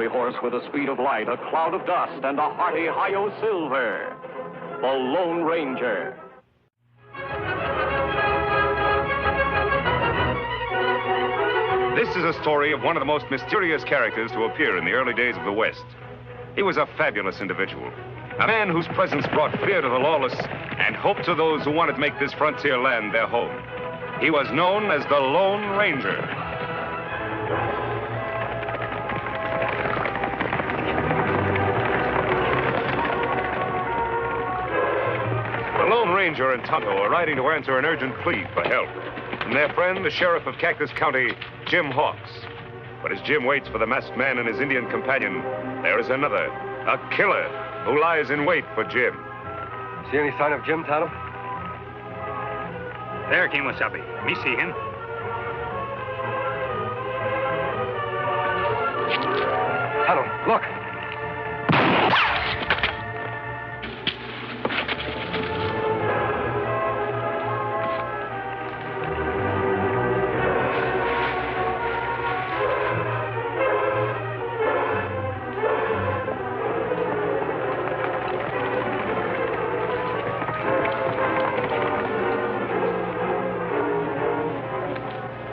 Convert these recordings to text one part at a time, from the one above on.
cavalry horse with the speed of light, a cloud of dust, and a hearty hi-yo silver. The Lone Ranger. This is a story of one of the most mysterious characters to appear in the early days of the West. He was a fabulous individual, a man whose presence brought fear to the lawless and hope to those who wanted to make this frontier land their home. He was known as the Lone Ranger. The Lone Ranger and Tonto are riding to answer an urgent plea for help from their friend, the sheriff of Cactus County, Jim Hawks. But as Jim waits for the masked man and his Indian companion, there is another, a killer, who lies in wait for Jim. See any sign of Jim, Tonto? There, Kimasabi. Me see him. Tonto, look.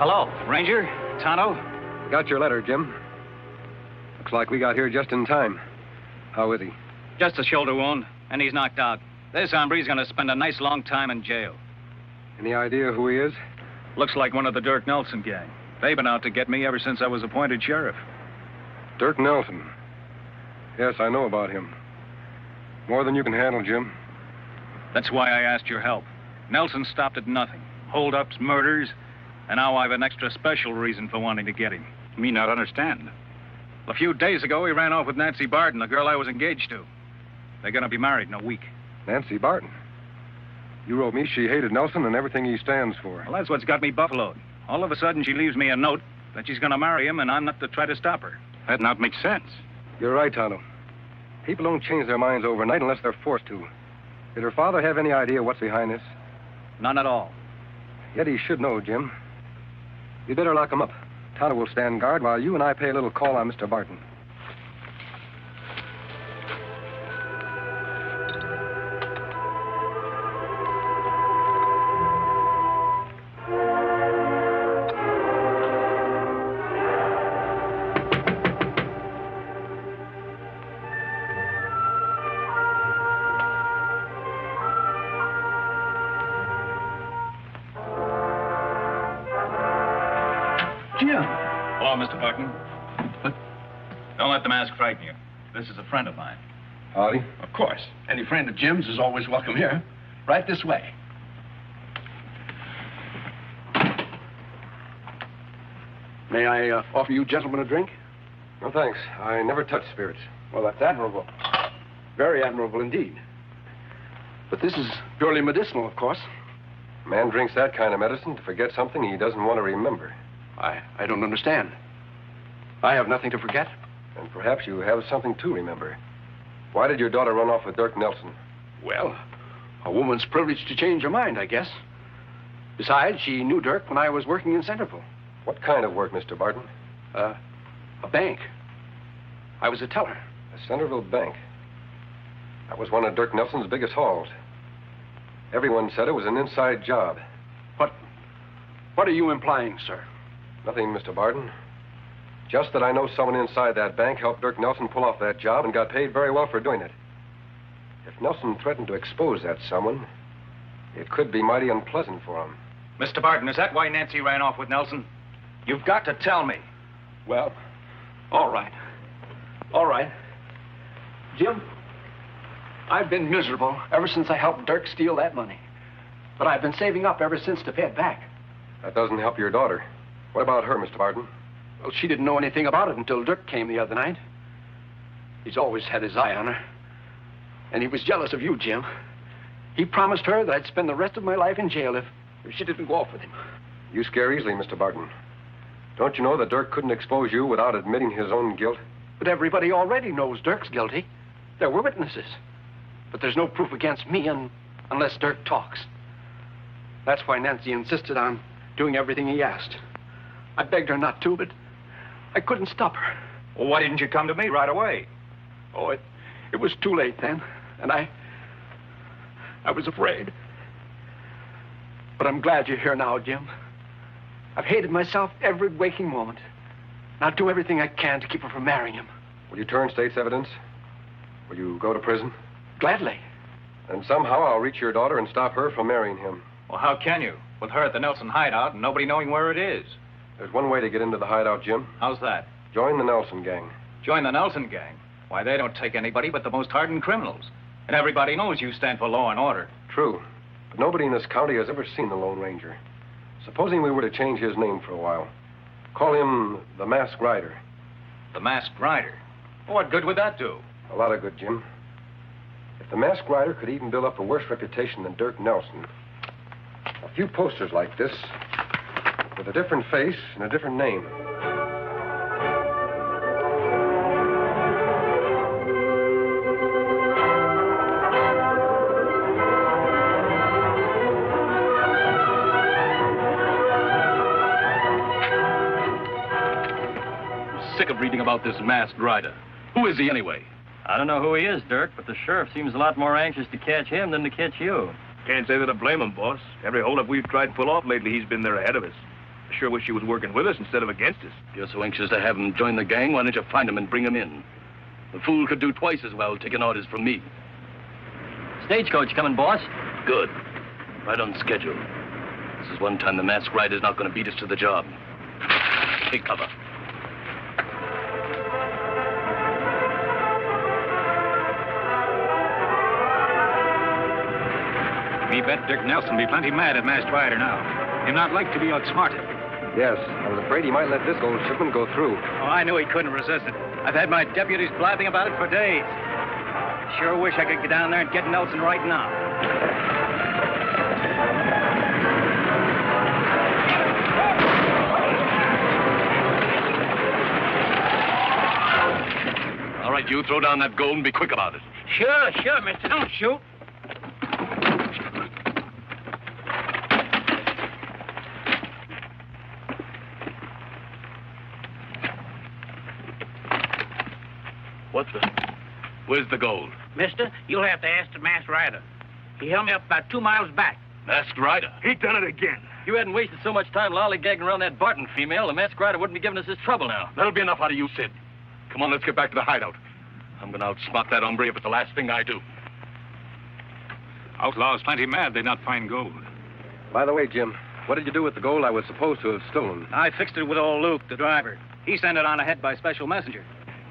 Hello, Ranger, Tonto. Got your letter, Jim. Looks like we got here just in time. How is he? Just a shoulder wound, and he's knocked out. This hombre's gonna spend a nice long time in jail. Any idea who he is? Looks like one of the Dirk Nelson gang. They've been out to get me ever since I was appointed sheriff. Dirk Nelson. Yes, I know about him. More than you can handle, Jim. That's why I asked your help. Nelson stopped at nothing. Hold-ups, murders, and now I've an extra special reason for wanting to get him. Me not understand. A few days ago, he ran off with Nancy Barton, the girl I was engaged to. They're gonna be married in a week. Nancy Barton. You wrote me she hated Nelson and everything he stands for. Well, that's what's got me buffaloed. All of a sudden, she leaves me a note that she's gonna marry him, and I'm not to try to stop her. That not makes sense. You're right, Tonto. People don't change their minds overnight unless they're forced to. Did her father have any idea what's behind this? None at all. Yet he should know, Jim. You better lock him up. Tonto will stand guard while you and I pay a little call on Mr. Barton. Hello, Mr. Barton. Don't let the mask frighten you. This is a friend of mine. Howdy. Of course. Any friend of Jim's is always welcome here. Right this way. May I offer you gentlemen a drink? No, thanks. I never touch spirits. Well, that's admirable. Very admirable indeed. But this is purely medicinal, of course. A man drinks that kind of medicine to forget something he doesn't want to remember. I don't understand. I have nothing to forget. And perhaps you have something to remember. Why did your daughter run off with Dirk Nelson? Well, a woman's privileged to change her mind, I guess. Besides, she knew Dirk when I was working in Centerville. What kind of work, Mr. Barton? A bank. I was a teller. A Centerville bank. That was one of Dirk Nelson's biggest hauls. Everyone said it was an inside job. What are you implying, sir? Nothing, Mr. Barton. Just that I know someone inside that bank helped Dirk Nelson pull off that job and got paid very well for doing it. If Nelson threatened to expose that someone, it could be mighty unpleasant for him. Mr. Barton, is that why Nancy ran off with Nelson? You've got to tell me. Well, all right. All right. Jim, I've been miserable ever since I helped Dirk steal that money. But I've been saving up ever since to pay it back. That doesn't help your daughter. What about her, Mr. Barton? Well, she didn't know anything about it until Dirk came the other night. He's always had his eye on her. And he was jealous of you, Jim. He promised her that I'd spend the rest of my life in jail if she didn't go off with him. You scare easily, Mr. Barton. Don't you know that Dirk couldn't expose you without admitting his own guilt? But everybody already knows Dirk's guilty. There were witnesses. But there's no proof against me unless Dirk talks. That's why Nancy insisted on doing everything he asked. I begged her not to, but I couldn't stop her. Well, why didn't you come to me right away? Oh, it was too late then. And I was afraid. But I'm glad you're here now, Jim. I've hated myself every waking moment. And I'll do everything I can to keep her from marrying him. Will you turn state's evidence? Will you go to prison? Gladly. And somehow I'll reach your daughter and stop her from marrying him. Well, how can you? With her at the Nelson hideout and nobody knowing where it is. There's one way to get into the hideout, Jim. How's that? Join the Nelson gang. Join the Nelson gang? Why, they don't take anybody but the most hardened criminals. And everybody knows you stand for law and order. True. But nobody in this county has ever seen the Lone Ranger. Supposing we were to change his name for a while. Call him the Masked Rider. The Masked Rider? Well, what good would that do? A lot of good, Jim. If the Masked Rider could even build up a worse reputation than Dirk Nelson, a few posters like this, with a different face and a different name. I'm sick of reading about this Masked Rider. Who is he anyway? I don't know who he is, Dirk, but the sheriff seems a lot more anxious to catch him than to catch you. Can't say that I blame him, boss. Every holdup we've tried to pull off lately, he's been there ahead of us. I sure wish he was working with us instead of against us. If you're so anxious to have him join the gang, why don't you find him and bring him in? The fool could do twice as well taking orders from me. Stagecoach coming, boss. Good. Right on schedule. This is one time the Masked Rider's not going to beat us to the job. Take cover. Me bet Dirk Nelson be plenty mad at Masked Rider now. He'd not like to be outsmarted. Yes, I was afraid he might let this gold shipment go through. Oh, I knew he couldn't resist it. I've had my deputies blabbing about it for days. Sure wish I could get down there and get Nelson right now. All right, you throw down that gold and be quick about it. Sure, mister. Don't shoot. Where's the gold? Mister, you'll have to ask the Masked Rider. He held me up about 2 miles back. Masked Rider? He done it again. If you hadn't wasted so much time lollygagging around that Barton female, the Masked Rider wouldn't be giving us this trouble now. That'll be enough out of you, Sid. Come on, let's get back to the hideout. I'm going to outsmart that hombre if it's the last thing I do. Outlaws plenty mad they not find gold. By the way, Jim, what did you do with the gold I was supposed to have stolen? I fixed it with old Luke, the driver. He sent it on ahead by special messenger.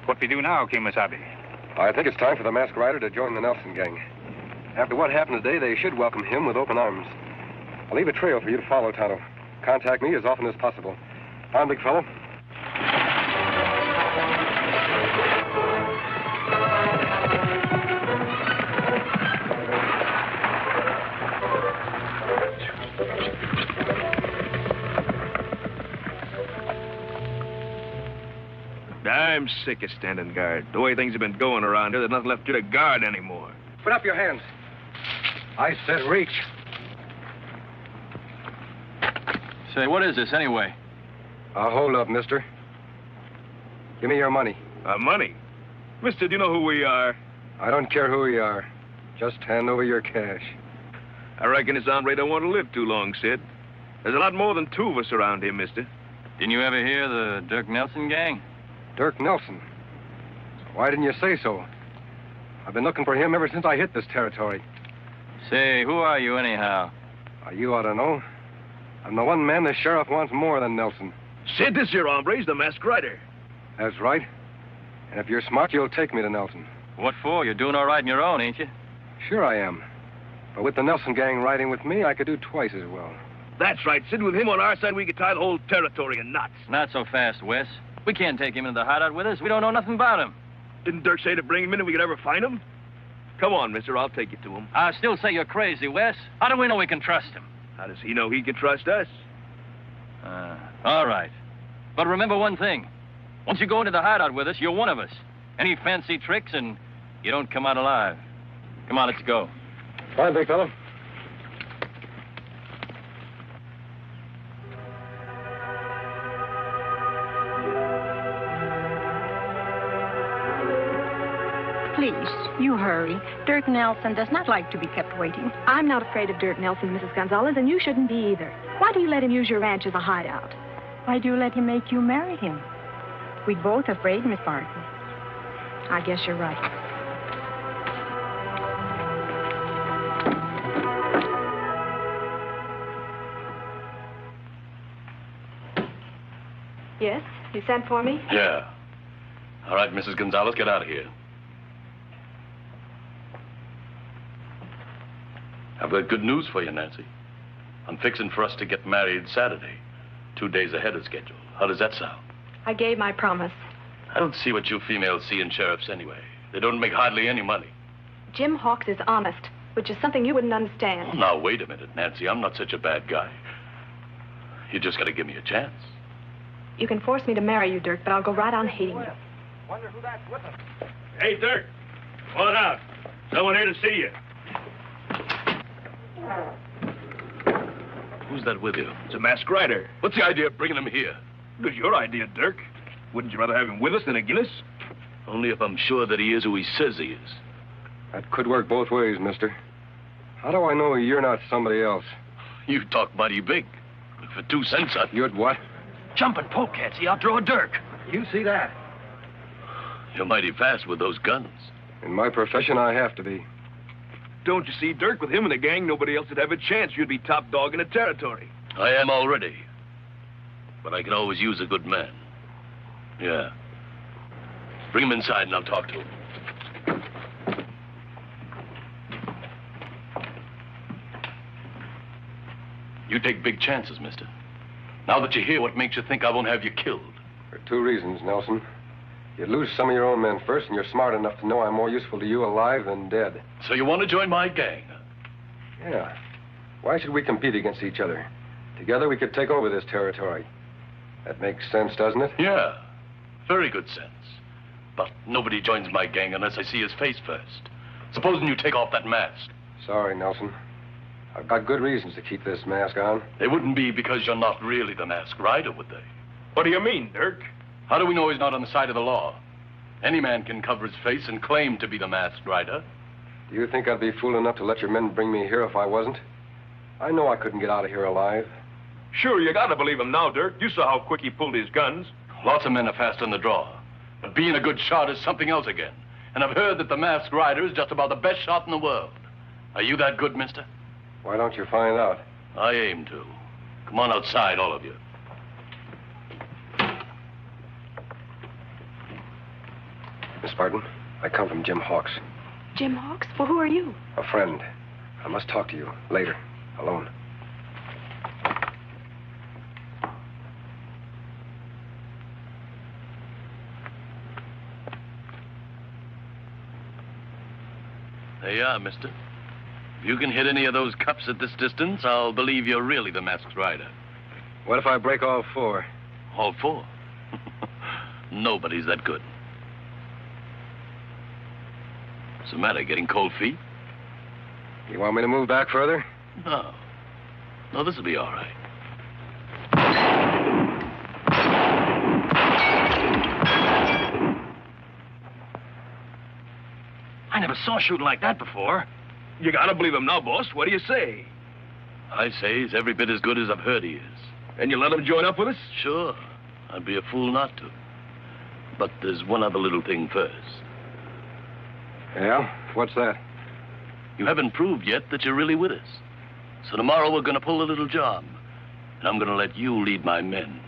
What we do now, Kimasabi? I think it's time for the Masked Rider to join the Nelson gang. After what happened today, they should welcome him with open arms. I'll leave a trail for you to follow, Tonto. Contact me as often as possible. On, big fellow. I'm sick of standing guard. The way things have been going around here, there's nothing left to guard anymore. Put up your hands. I said reach. Say, what is this anyway? Hold up, mister. Give me your money. Money? Mister, do you know who we are? I don't care who you are. Just hand over your cash. I reckon this hombre don't want to live too long, Sid. There's a lot more than 2 of us around here, mister. Didn't you ever hear the Dirk Nelson gang? Dirk Nelson. Why didn't you say so? I've been looking for him ever since I hit this territory. Say, who are you anyhow? You ought to know. I'm the one man the sheriff wants more than Nelson. Sid, this here hombre's the Masked Rider. That's right. And if you're smart, you'll take me to Nelson. What for? You're doing all right on your own, ain't you? Sure I am. But with the Nelson gang riding with me, I could do twice as well. That's right, Sid. With him on our side, we could tie the whole territory in knots. Not so fast, Wes. We can't take him into the hideout with us. We don't know nothing about him. Didn't Dirk say to bring him in if we could ever find him? Come on, mister. I'll take you to him. I still say you're crazy, Wes. How do we know we can trust him? How does he know he can trust us? All right. But remember one thing. Once you go into the hideout with us, you're one of us. Any fancy tricks and you don't come out alive. Come on, let's go. Fine, big fellow. Please, you hurry. Dirk Nelson does not like to be kept waiting. I'm not afraid of Dirk Nelson, Mrs. Gonzalez, and you shouldn't be either. Why do you let him use your ranch as a hideout? Why do you let him make you marry him? We're both afraid, Miss Barton. I guess you're right. Yes? You sent for me? Yeah. All right, Mrs. Gonzalez, get out of here. I've got good news for you, Nancy. I'm fixing for us to get married Saturday, 2 days ahead of schedule. How does that sound? I gave my promise. I don't see what you females see in sheriffs anyway. They don't make hardly any money. Jim Hawks is honest, which is something you wouldn't understand. Oh, now, wait a minute, Nancy. I'm not such a bad guy. You just got to give me a chance. You can force me to marry you, Dirk, but I'll go right on hating you. Wonder who that's with him. Hey, Dirk. Come on out. Someone here to see you. Who's that with you? It's a masked rider. What's the idea of bringing him here? It was your idea, Dirk. Wouldn't you rather have him with us than against us? Only if I'm sure that he is who he says he is. That could work both ways, mister. How do I know you're not somebody else? You talk mighty big. For 2 cents, You'd what? Jumping polecats, he outdraw Dirk. You see that? You're mighty fast with those guns. In my profession, I have to be. Don't you see, Dirk, with him in the gang, nobody else would have a chance. You'd be top dog in the territory. I am already. But I can always use a good man. Yeah. Bring him inside and I'll talk to him. You take big chances, mister. Now that you're here, what makes you think I won't have you killed? For 2 reasons, Nelson. You'd lose some of your own men first, and you're smart enough to know I'm more useful to you alive than dead. So you want to join my gang? Yeah. Why should we compete against each other? Together we could take over this territory. That makes sense, doesn't it? Yeah. Very good sense. But nobody joins my gang unless I see his face first. Supposing you take off that mask. Sorry, Nelson. I've got good reasons to keep this mask on. They wouldn't be because you're not really the masked rider, would they? What do you mean, Dirk? How do we know he's not on the side of the law? Any man can cover his face and claim to be the masked rider. Do you think I'd be fool enough to let your men bring me here if I wasn't? I know I couldn't get out of here alive. Sure, you gotta believe him now, Dirk. You saw how quick he pulled his guns. Lots of men are fast on the draw. But being a good shot is something else again. And I've heard that the masked rider is just about the best shot in the world. Are you that good, mister? Why don't you find out? I aim to. Come on outside, all of you. Miss Barton, I come from Jim Hawks. Jim Hawks? Well, who are you? A friend. I must talk to you later, alone. There you are, mister. If you can hit any of those cups at this distance, I'll believe you're really the masked rider. What if I break all 4? All 4? Nobody's that good. What's the matter, getting cold feet? You want me to move back further? No. No, this'll be all right. I never saw shooting like that before. You gotta believe him now, boss. What do you say? I say he's every bit as good as I've heard he is. And you let him join up with us? Sure. I'd be a fool not to. But there's one other little thing first. Yeah? What's that? You haven't proved yet that you're really with us. So tomorrow we're gonna pull a little job. And I'm gonna let you lead my men.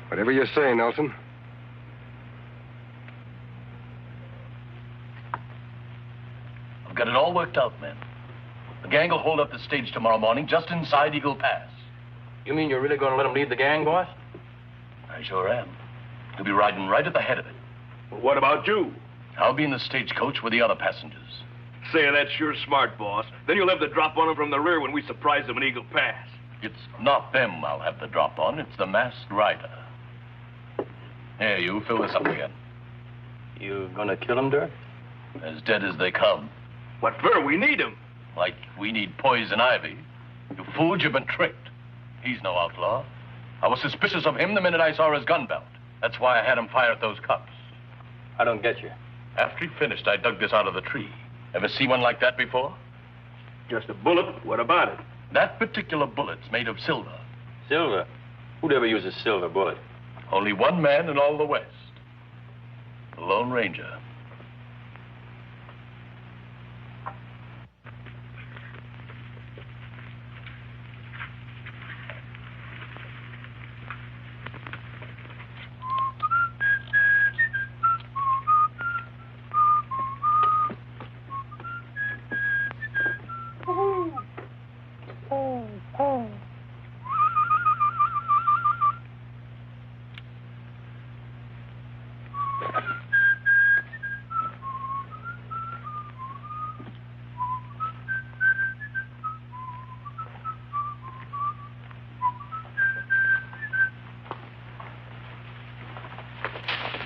Whatever you say, Nelson. I've got it all worked out, men. The gang will hold up the stage tomorrow morning just inside Eagle Pass. You mean you're really going to let him lead the gang, boss? I sure am. He'll be riding right at the head of it. Well, what about you? I'll be in the stagecoach with the other passengers. Say, that's sure smart, boss. Then you'll have the drop on him from the rear when we surprise them in Eagle Pass. It's not them I'll have the drop on. It's the masked rider. Here, you fill this up again. You gonna kill him, Dirk? As dead as they come. What for? We need him. Like we need poison ivy. You fools, you've been tricked. He's no outlaw. I was suspicious of him the minute I saw his gun belt. That's why I had him fire at those cops. I don't get you. After he finished, I dug this out of the tree. Ever see one like that before? Just a bullet. What about it? That particular bullet's made of silver. Silver? Who'd ever use a silver bullet? Only one man in all the West. The Lone Ranger.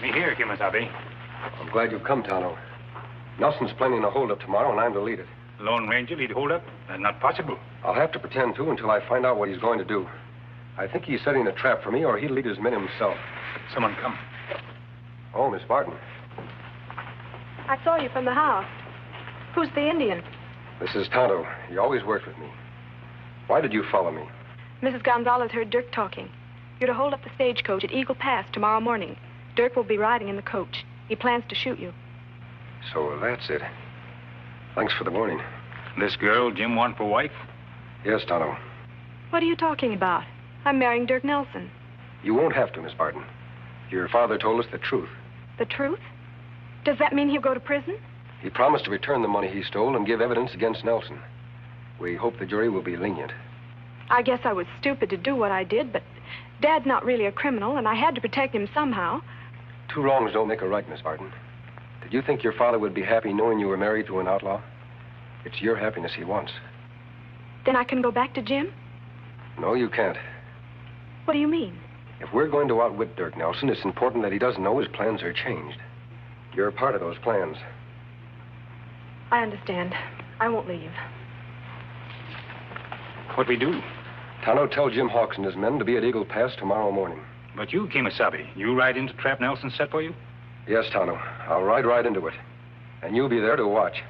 Me here, Kimasabi. I'm glad you've come, Tonto. Nelson's planning a holdup tomorrow, and I'm to lead it. Lone Ranger lead holdup? That's not possible. I'll have to pretend to until I find out what he's going to do. I think he's setting a trap for me, or he'll lead his men himself. Someone come. Oh, Miss Barton. I saw you from the house. Who's the Indian? This is Tonto. He always worked with me. Why did you follow me? Mrs. Gonzalez heard Dirk talking. You're to hold up the stagecoach at Eagle Pass tomorrow morning. Dirk will be riding in the coach. He plans to shoot you. So that's it. Thanks for the warning. This girl Jim want for wife? Yes, Tonto. What are you talking about? I'm marrying Dirk Nelson. You won't have to, Miss Barton. Your father told us the truth. The truth? Does that mean he'll go to prison? He promised to return the money he stole and give evidence against Nelson. We hope the jury will be lenient. I guess I was stupid to do what I did, but Dad's not really a criminal, and I had to protect him somehow. Two wrongs don't make a right, Miss Barton. Did you think your father would be happy knowing you were married to an outlaw? It's your happiness he wants. Then I can go back to Jim? No, you can't. What do you mean? If we're going to outwit Dirk Nelson, it's important that he doesn't know his plans are changed. You're a part of those plans. I understand. I won't leave. What we do? Tonto, tell Jim Hawks and his men to be at Eagle Pass tomorrow morning. But you, Kimasabi, you ride into trap Nelson set for you? Yes, Tonto. I'll ride right into it. And you'll be there to watch.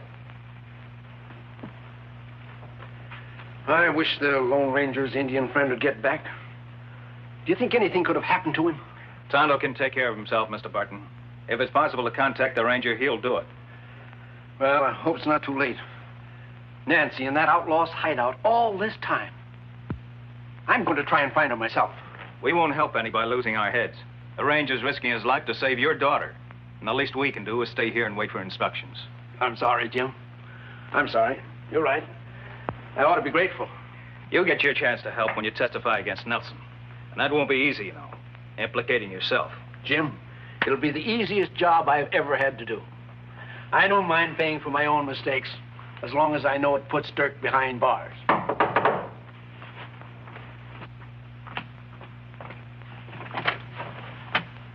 I wish the Lone Ranger's Indian friend would get back. Do you think anything could have happened to him? Tonto can take care of himself, Mr. Barton. If it's possible to contact the ranger, he'll do it. Well, I hope it's not too late. Nancy in that outlaw's hideout all this time. I'm going to try and find her myself. We won't help any by losing our heads. The ranger's risking his life to save your daughter. And the least we can do is stay here and wait for instructions. I'm sorry, Jim. I'm sorry. You're right. I ought to be grateful. You'll get your chance to help when you testify against Nelson. And that won't be easy, you know, implicating yourself. Jim, it'll be the easiest job I've ever had to do. I don't mind paying for my own mistakes, as long as I know it puts Dirk behind bars.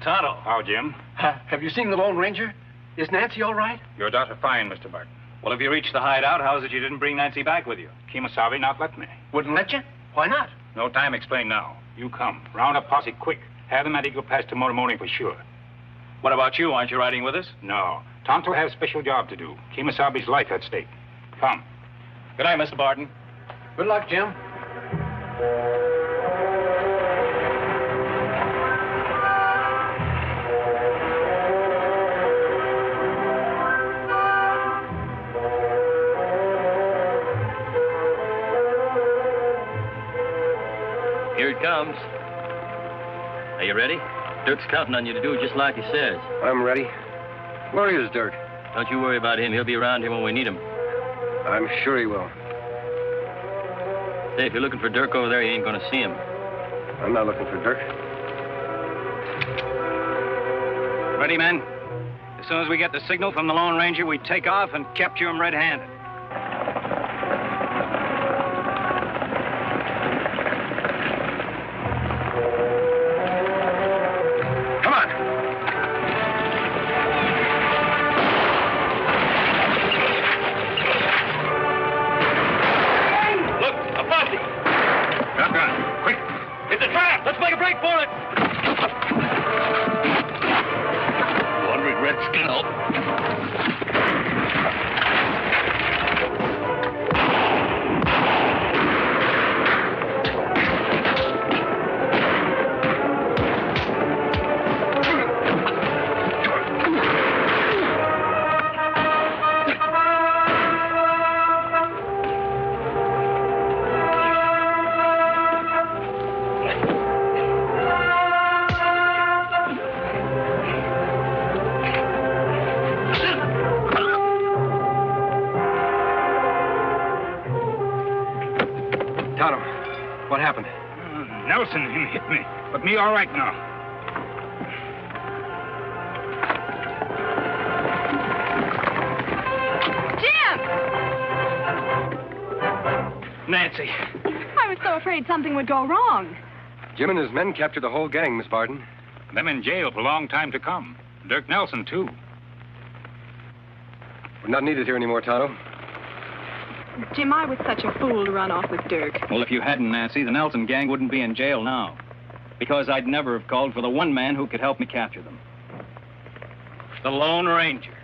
Tonto. How, Jim? Have you seen the Lone Ranger? Is Nancy all right? Your daughter fine, Mr. Barton. Well, if you reached the hideout, how is it you didn't bring Nancy back with you? Kimasabi not let me. Wouldn't let you? Why not? No time explain now. You come. Round up posse quick. Have them at Eagle Pass tomorrow morning for sure. What about you? Aren't you riding with us? No. Tonto have special job to do. Kimasabi's life at stake. Come. Good night, Mr. Barton. Good luck, Jim. Here it comes. Are you ready? Dirk's counting on you to do just like he says. I'm ready. Where is Dirk? Don't you worry about him. He'll be around here when we need him. I'm sure he will. Hey, if you're looking for Dirk over there, you ain't gonna see him. I'm not looking for Dirk. Ready, men? As soon as we get the signal from the Lone Ranger, we take off and capture him red-handed. for it. One regret, Skin. Tonto, what happened? Nelson, him hit me. But me all right now. Jim! Nancy. I was so afraid something would go wrong. Jim and his men captured the whole gang, Miss Barton. Them in jail for a long time to come. Dirk Nelson, too. We're not needed here anymore, Tonto. Jim, I was such a fool to run off with Dirk. Well, if you hadn't, Nancy, the Nelson gang wouldn't be in jail now. Because I'd never have called for the one man who could help me capture them. The Lone Ranger.